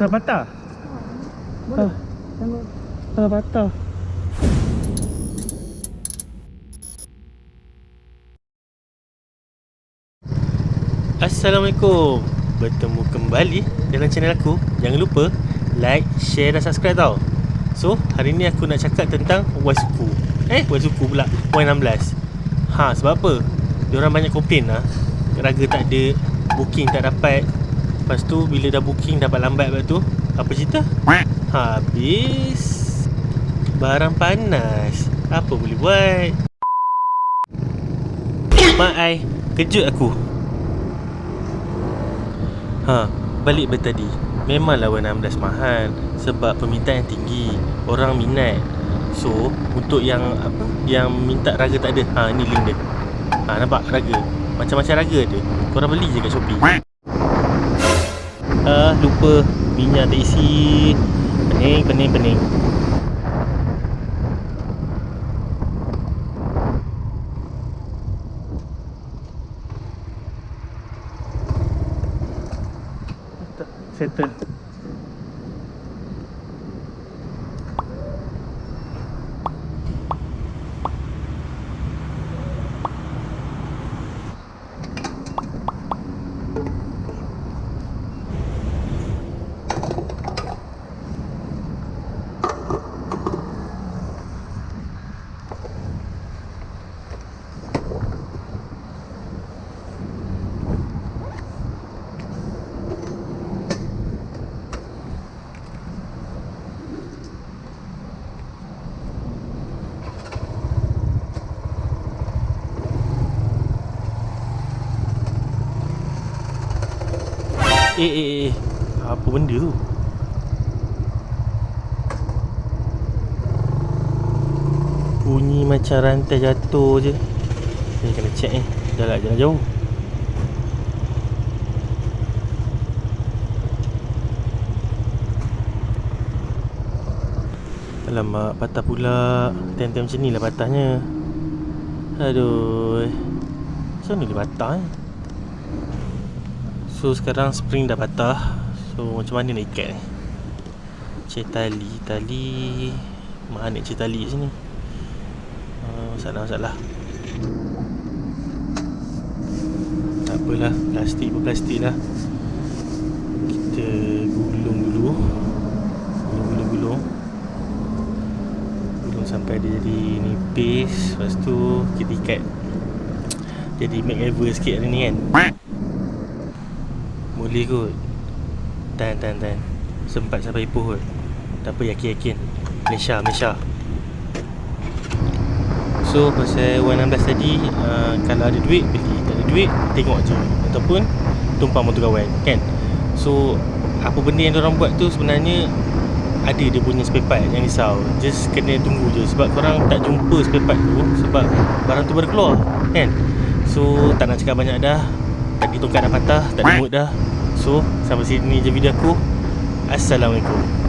Pasal patah? Boleh. Tengok. Pasal patah. Assalamualaikum. Bertemu kembali dalam channel aku. Jangan lupa like, share dan subscribe tau. So, hari ni aku nak cakap tentang Y-Suku. Y-Suku pula, Y16. Sebab apa? Diorang banyak komplain lah, raga tak ada, booking tak dapat. Lepas tu bila dah booking dapat lambat. Lepas tu apa cerita? Habis barang panas. Apa boleh buat? Mak ai kejut aku. Balik bertadi. Memanglah Y16 mahal sebab permintaan tinggi, orang minat. So untuk yang apa, yang minta raga tak ada, ni link dia. Nampak raga, macam-macam raga ada. Korang beli je kat Shopee. Lupa minyak tak isi. Pening. Settle. Apa benda tu? Bunyi macam rantai jatuh je. Ni kena check ni. Jangan jauh. Alamak, patah pula. Time-time macam ni lah patahnya. Aduh, macam mana dia patah ni? So sekarang spring dah patah. So macam mana nak ikat ni? Cek tali. Mana nak cek tali sini? Masalah. Tak apalah, plastik lah. Kita gulung dulu. Gulung sampai dia jadi nipis. Lepas tu kita ikat. Jadi make ever sikit hari ni kan. Boleh kot. Tahan. Sempat sampai Ipoh kot. Tak apa, yakin. Malaysia. So pasal Y16 tadi, kalau ada duit beli, tak ada duit tengok je, ataupun tumpang motor kawan kan. So apa benda yang diorang buat tu sebenarnya ada dia punya spare part, yang risau. Just kena tunggu je. Sebab korang tak jumpa spare part tu sebab barang tu baru keluar kan. So tak nak cakap banyak dah. Tadi tongkat dah patah, tak ada mood dah. So sampai sini je video aku. Assalamualaikum.